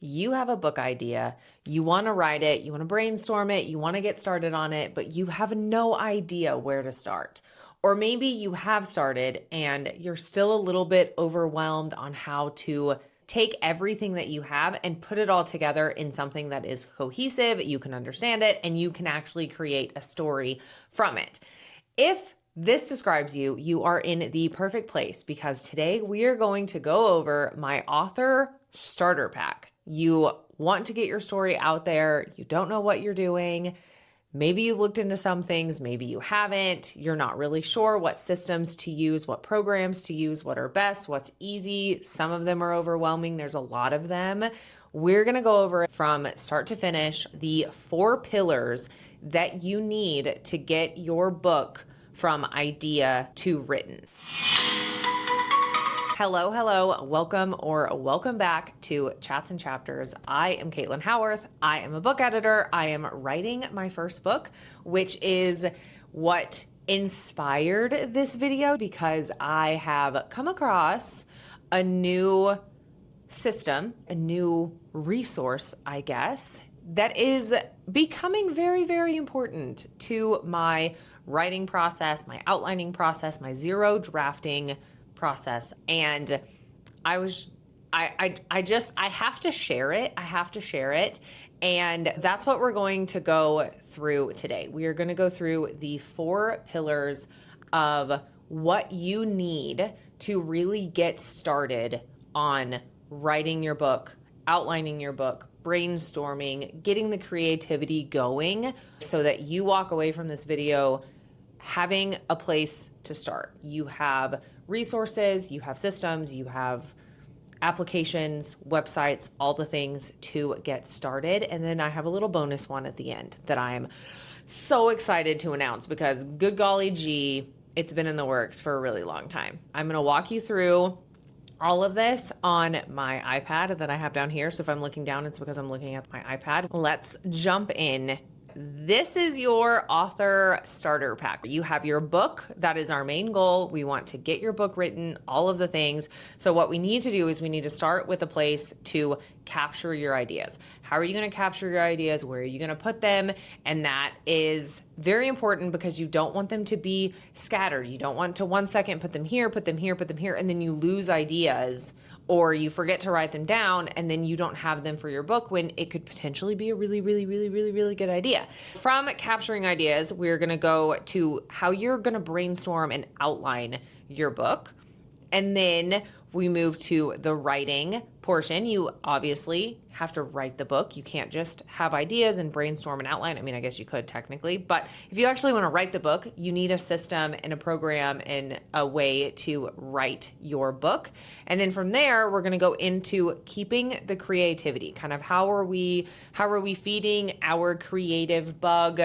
You have a book idea, you want to write it, you want to brainstorm it, you want to get started on it, but you have no idea where to start. Or maybe you have started and you're still a little bit overwhelmed on how to take everything that you have and put it all together in something that is cohesive, you can understand it, and you can actually create a story from it. If this describes you, you are in the perfect place, because today we are going to go over my author starter pack. You want to get your story out there, you don't know what you're doing. Maybe you looked into some things, maybe you haven't. You're not really sure what systems to use, what programs to use, what are best, what's easy. Some of them are overwhelming. There's a lot of them. We're going to go over from start to finish the 4 pillars that you need to get your book from idea to written. Hello, welcome back to Chats and Chapters. I am Caitlin Howarth. I am a book editor. I am writing my first book, which is what inspired this video, because I have come across a new system, a new resource, I guess, that is becoming very, very important to my writing process, my outlining process, my zero drafting process. And I have to share it. I have to share it. And that's what we're going to go through today. We are going to go through the 4 pillars of what you need to really get started on writing your book, outlining your book, brainstorming, getting the creativity going, so that you walk away from this video having a place to start. You have resources, you have systems, you have applications, websites, all the things to get started. And then I have a little bonus one at the end that I'm so excited to announce, because good golly gee, it's been in the works for a really long time. I'm going to walk you through all of this on my iPad that I have down here. So if I'm looking down, it's because I'm looking at my iPad. Let's jump in. This is your author starter pack. You have your book. That is our main goal. We want to get your book written, all of the things. So what we need to do is we need to start with a place to capture your ideas. How are you going to capture your ideas? Where are you going to put them? And that is very important, because you don't want them to be scattered. You don't want to 1 second put them here, put them here, put them here, and then you lose ideas, or you forget to write them down, and then you don't have them for your book when it could potentially be a really, really, really, really, really good idea. From capturing ideas, we're going to go to how you're going to brainstorm and outline your book. And then we move to the writing portion. You obviously have to write the book. You can't just have ideas and brainstorm and outline. I mean, I guess you could technically, but if you actually want to write the book, you need a system and a program and a way to write your book. And then from there, we're going to go into keeping the creativity. Kind of how are we feeding our creative bug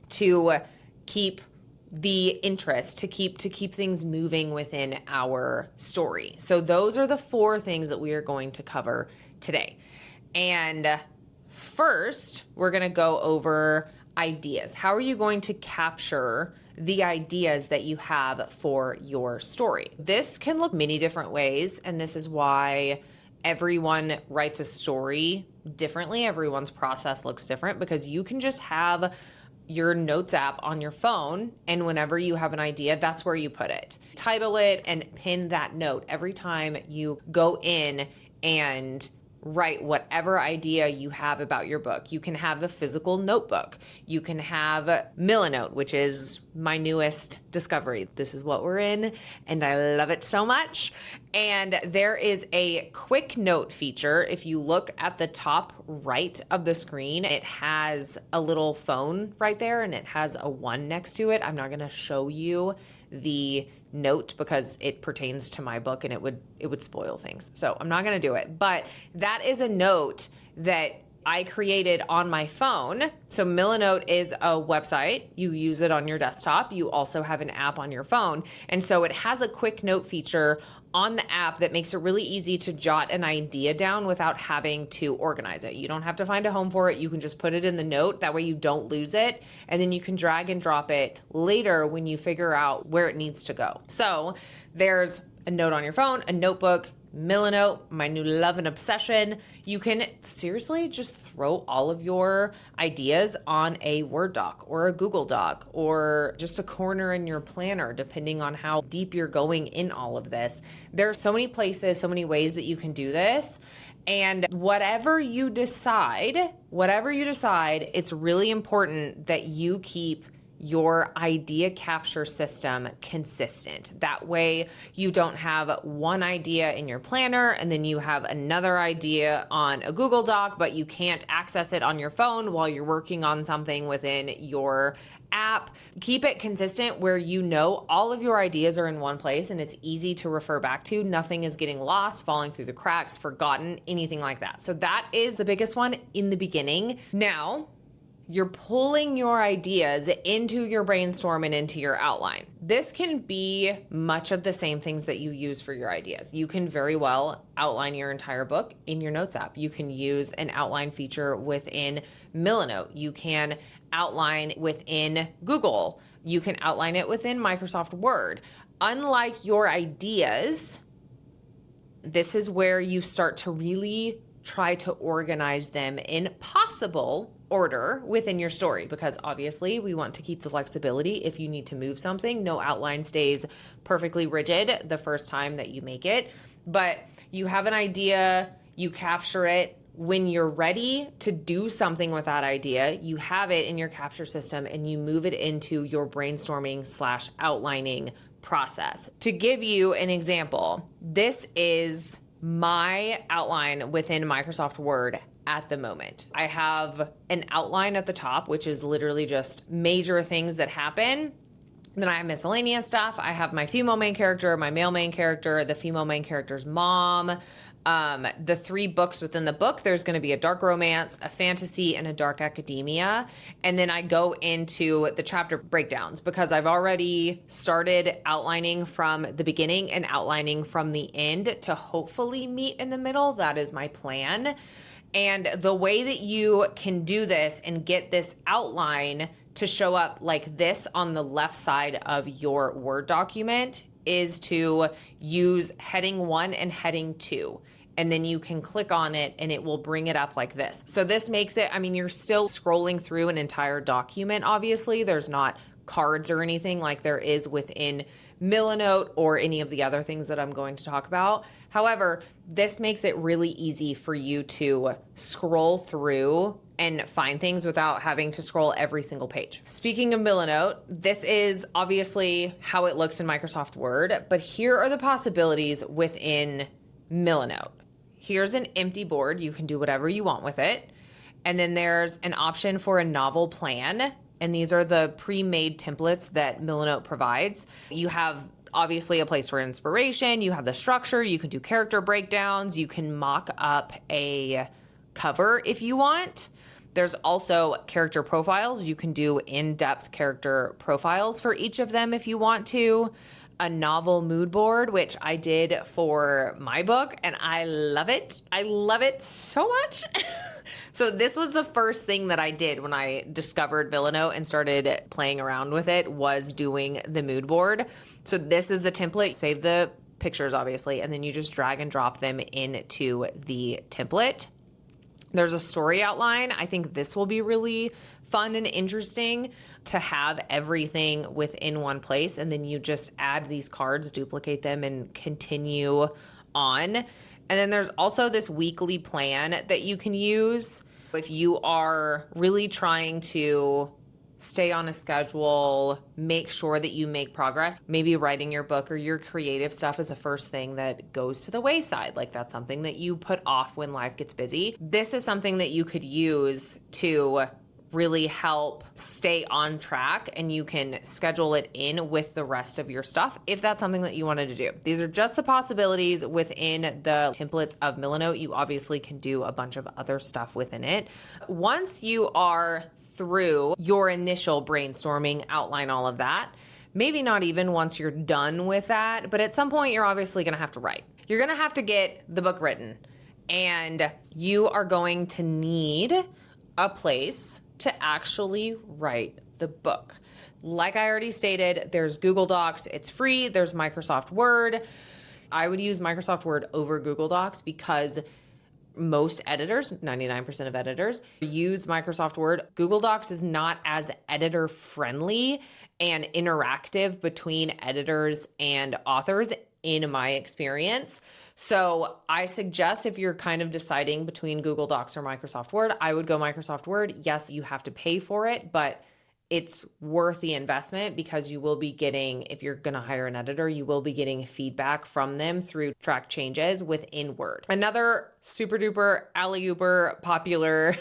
to keep the interest, to keep things moving within our story. So those are the 4 things that we are going to cover today. And first, we're going to go over ideas. How are you going to capture the ideas that you have for your story? This can look many different ways, and this is why everyone writes a story differently. Everyone's process looks different, because you can just have your notes app on your phone, and whenever you have an idea, that's where you put it. Title it and pin that note every time you go in and write whatever idea you have about your book. You can have a physical notebook. You can have Milanote, which is my newest discovery. This is what we're in, and I love it so much. And there is a quick note feature. If you look at the top right of the screen, it has a little phone right there, and it has a 1 next to it. I'm not going to show you the note because it pertains to my book and it would spoil things. So I'm not going to do it, but that is a note that I created on my phone. So Milanote is a website. You use it on your desktop. You also have an app on your phone. And so it has a quick note feature on the app that makes it really easy to jot an idea down without having to organize it. You don't have to find a home for it. You can just put it in the note. That way you don't lose it. And then you can drag and drop it later when you figure out where it needs to go. So there's a note on your phone, a notebook, Milanote, my new love and obsession. You can seriously just throw all of your ideas on a Word doc or a Google Doc or just a corner in your planner, depending on how deep you're going in all of this. There are so many places, so many ways that you can do this. And whatever you decide, it's really important that you keep your idea capture system consistent. That way you don't have one idea in your planner and then you have another idea on a Google Doc, but you can't access it on your phone while you're working on something within your app. Keep it consistent where you know all of your ideas are in one place and it's easy to refer back to. Nothing is getting lost, falling through the cracks, forgotten, anything like that. So that is the biggest one in the beginning. Now, you're pulling your ideas into your brainstorm and into your outline. This can be much of the same things that you use for your ideas. You can very well outline your entire book in your notes app. You can use an outline feature within Milanote. You can outline within Google. You can outline it within Microsoft Word. Unlike your ideas, this is where you start to really try to organize them in possible order within your story, because obviously we want to keep the flexibility. If you need to move something, no outline stays perfectly rigid the first time that you make it, but you have an idea, you capture it. When you're ready to do something with that idea, you have it in your capture system and you move it into your brainstorming / outlining process. To give you an example, this is my outline within Microsoft Word at the moment. I have an outline at the top, which is literally just major things that happen. Then I have miscellaneous stuff. I have my female main character, my male main character, the female main character's mom, the 3 books within the book. There's going to be a dark romance, a fantasy, and a dark academia. And then I go into the chapter breakdowns because I've already started outlining from the beginning and outlining from the end to hopefully meet in the middle. That is my plan. And the way that you can do this and get this outline to show up like this on the left side of your Word document is to use heading 1 and heading 2. And then you can click on it and it will bring it up like this. So this makes it, I mean, you're still scrolling through an entire document, obviously. There's not cards or anything like there is within Milanote or any of the other things that I'm going to talk about. However, this makes it really easy for you to scroll through and find things without having to scroll every single page. Speaking of Milanote, this is obviously how it looks in Microsoft Word, but here are the possibilities within Milanote. Here's an empty board. You can do whatever you want with it. And then there's an option for a novel plan. And these are the pre-made templates that Milanote provides. You have obviously a place for inspiration. You have the structure. You can do character breakdowns. You can mock up a cover if you want. There's also character profiles. You can do in-depth character profiles for each of them if you want to. A novel mood board, which I did for my book, and I love it. I love it so much. So this was the first thing that I did when I discovered Milanote and started playing around with it, was doing the mood board. So this is the template. Save the pictures, obviously, and then you just drag and drop them into the template. There's a story outline. I think this will be really fun and interesting to have everything within one place. And then you just add these cards, duplicate them, and continue on. And then there's also this weekly plan that you can use if you are really trying to stay on a schedule, make sure that you make progress. Maybe writing your book or your creative stuff is the first thing that goes to the wayside. Like that's something that you put off when life gets busy. This is something that you could use to really help stay on track, and you can schedule it in with the rest of your stuff if that's something that you wanted to do. These are just the possibilities within the templates of Milanote. You obviously can do a bunch of other stuff within it. Once you are through your initial brainstorming, outline all of that, maybe not even once you're done with that, but at some point you're obviously going to have to write. You're going to have to get the book written, and you are going to need a place to actually write the book. Like I already stated, there's Google Docs, it's free. There's Microsoft Word. I would use Microsoft Word over Google Docs because most editors, 99% of editors, use Microsoft Word. Google Docs is not as editor friendly and interactive between editors and authors in my experience. So I suggest if you're kind of deciding between Google Docs or Microsoft Word, I would go Microsoft Word. Yes, you have to pay for it, but it's worth the investment because you will be getting, if you're going to hire an editor, you will be getting feedback from them through track changes within Word. Another super duper alley-ooper popular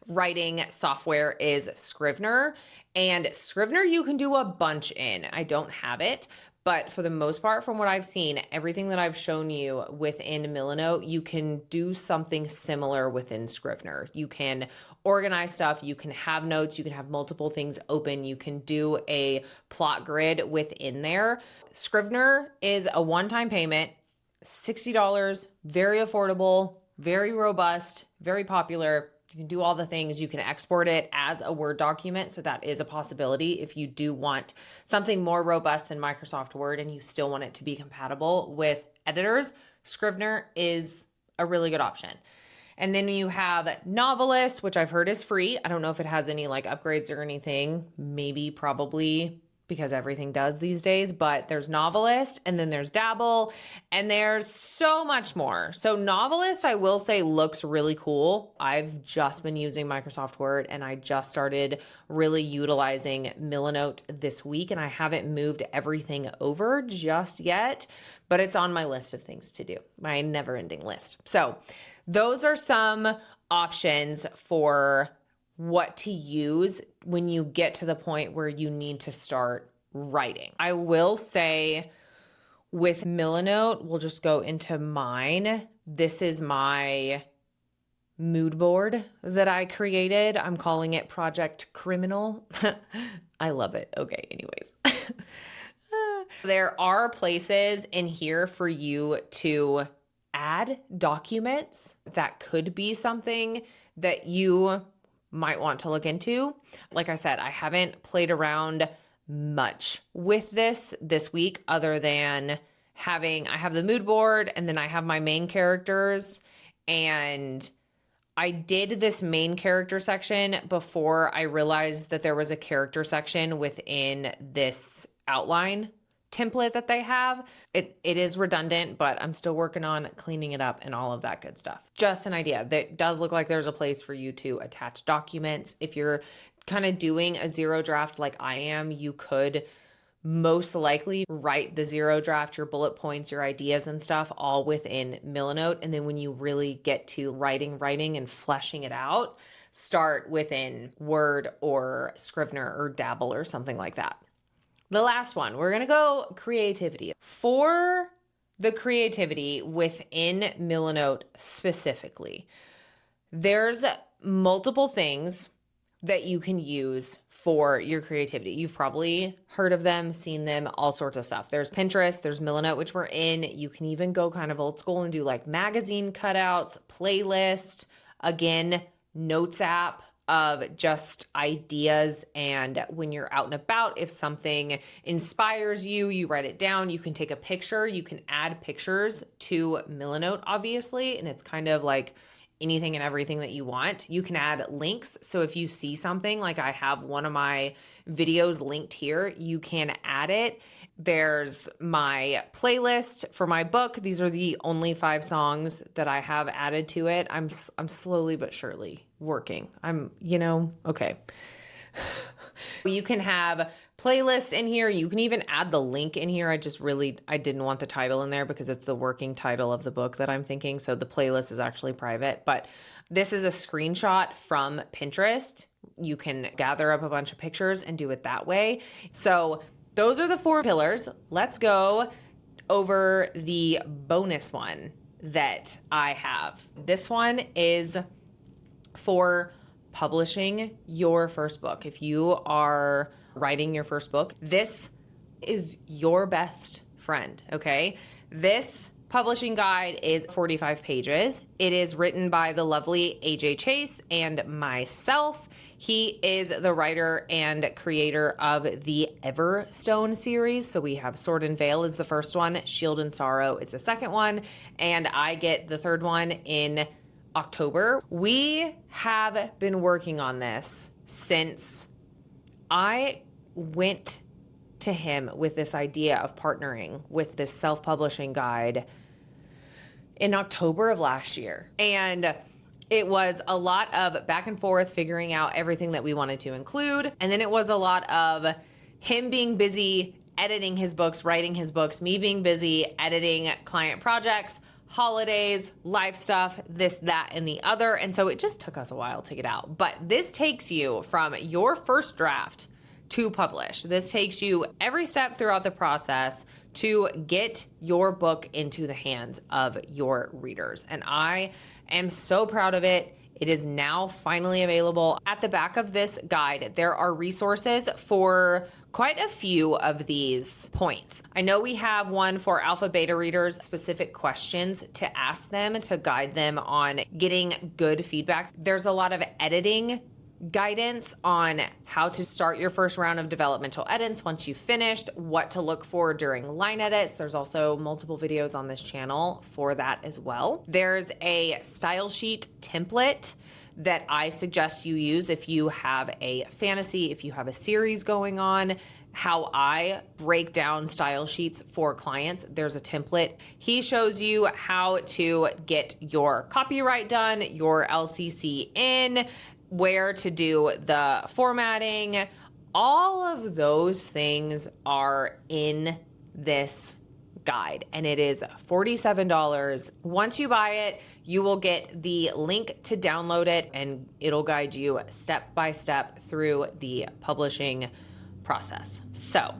writing software is Scrivener. And Scrivener you can do a bunch in. I don't have it, but for the most part, from what I've seen, everything that I've shown you within Milanote, you can do something similar within Scrivener. You can organize stuff, you can have notes, you can have multiple things open, you can do a plot grid within there. Scrivener is a one-time payment, $60, very affordable, very robust, very popular. You can do all the things. You can export it as a Word document. So that is a possibility if you do want something more robust than Microsoft Word and you still want it to be compatible with editors. Scrivener is a really good option. And then you have Novelist, which I've heard is free. I don't know if it has any like upgrades or anything. Maybe, probably, because everything does these days, but there's Novelist and then there's Dabble and there's so much more. So Novelist, I will say, looks really cool. I've just been using Microsoft Word and I just started really utilizing Milanote this week and I haven't moved everything over just yet, but it's on my list of things to do, my never ending list. So those are some options for what to use when you get to the point where you need to start writing. I will say with Milanote, we'll just go into mine. This is my mood board that I created. I'm calling it Project Criminal. I love it. Okay, anyways. There are places in here for you to add documents. That could be something that you might want to look into. Like I said, I haven't played around much with this week other than I have the mood board and then I have my main characters, and I did this main character section before I realized that there was a character section within this outline template that they have. It is redundant, but I'm still working on cleaning it up and all of that good stuff. Just an idea. That does look like there's a place for you to attach documents. If you're kind of doing a zero draft like I am, you could most likely write the zero draft, your bullet points, your ideas and stuff all within Milanote. And then when you really get to writing and fleshing it out, start within Word or Scrivener or Dabble or something like that. The last one, we're going to go creativity. For the creativity within Milanote specifically, there's multiple things that you can use for your creativity. You've probably heard of them, seen them, all sorts of stuff. There's Pinterest, there's Milanote, which we're in. You can even go kind of old school and do like magazine cutouts, playlist, again, notes app of just ideas. And when you're out and about, if something inspires you, you write it down, you can take a picture, you can add pictures to Milanote, obviously. And it's kind of like anything and everything that you want. You can add links. So if you see something, like I have one of my videos linked here, you can add it. There's my playlist for my book. These are the only 5 songs that I have added to it. I'm slowly but surely working. Okay. You can have playlists in here. You can even add the link in here. I didn't want the title in there because it's the working title of the book that I'm thinking. So the playlist is actually private, but this is a screenshot from Pinterest. You can gather up a bunch of pictures and do it that way. So those are the 4 pillars. Let's go over the bonus one that I have. This one is for publishing your first book. If you are writing your first book, this is your best friend, okay? This publishing guide is 45 pages. It is written by the lovely AJ Chase and myself. He is the writer and creator of the Everstone series. So we have Sword and Veil is the first one, Shield and Sorrow is the second one, and I get the third one in October. We have been working on this since I went to him with this idea of partnering with this self-publishing guide in October of last year. And it was a lot of back and forth figuring out everything that we wanted to include. And then it was a lot of him being busy editing his books, writing his books, me being busy editing client projects, holidays, life stuff, this, that, and the other. And so it just took us a while to get out. But this takes you from your first draft to publish. This takes you every step throughout the process to get your book into the hands of your readers. And I am so proud of it. It is now finally available. At the back of this guide, there are resources for quite a few of these points. I know we have one for alpha beta readers, specific questions to ask them to guide them on getting good feedback. There's a lot of editing guidance on how to start your first round of developmental edits once you've finished, what to look for during line edits. There's also multiple videos on this channel for that as well. There's a style sheet template that I suggest you use if you have a fantasy, if you have a series going on, how I break down style sheets for clients. There's a template. He shows you how to get your copyright done, your LCC in, where to do the formatting. All of those things are in this guide, and it is $47. Once you buy it, you will get the link to download it, and it'll guide you step by step through the publishing process. So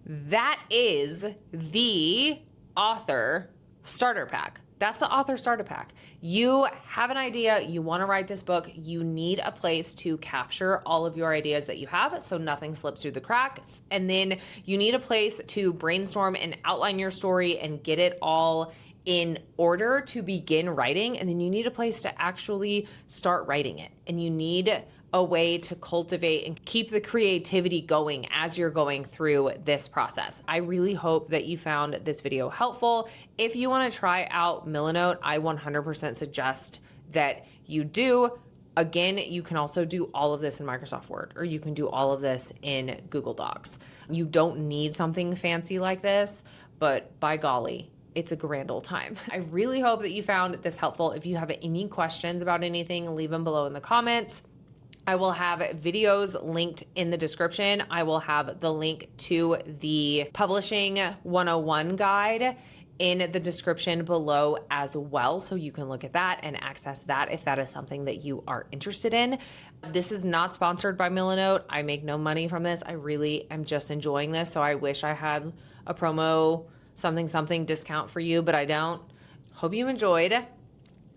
that is the author starter pack. That's the author starter pack. You have an idea, you want to write this book, you need a place to capture all of your ideas that you have so nothing slips through the cracks. And then you need a place to brainstorm and outline your story and get it all in order to begin writing. And then you need a place to actually start writing it. And you need a way to cultivate and keep the creativity going as you're going through this process. I really hope that you found this video helpful. If you want to try out Milanote, I 100% suggest that you do. Again, you can also do all of this in Microsoft Word, or you can do all of this in Google Docs. You don't need something fancy like this, but by golly, it's a grand old time. I really hope that you found this helpful. If you have any questions about anything, leave them below in the comments. I will have videos linked in the description. I will have the link to the Publishing 101 guide in the description below as well, so you can look at that and access that if that is something that you are interested in. This is not sponsored by Milanote. I make no money from this. I really am just enjoying this, so I wish I had a promo something discount for you, but I don't. Hope you enjoyed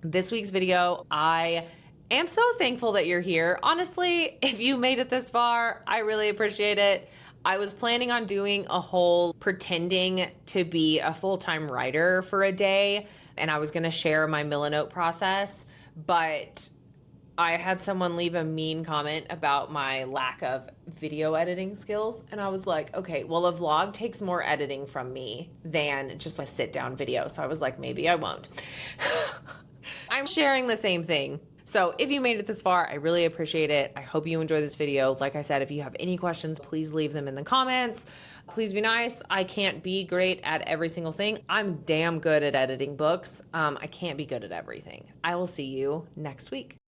this week's video. I am so thankful that you're here. Honestly, if you made it this far, I really appreciate it. I was planning on doing a whole pretending to be a full-time writer for a day, and I was gonna share my Milanote process, but I had someone leave a mean comment about my lack of video editing skills, and I was like, okay, well, a vlog takes more editing from me than just a sit-down video, so I was like, maybe I won't. I'm sharing the same thing. So if you made it this far, I really appreciate it. I hope you enjoyed this video. Like I said, if you have any questions, please leave them in the comments. Please be nice. I can't be great at every single thing. I'm damn good at editing books. I can't be good at everything. I will see you next week.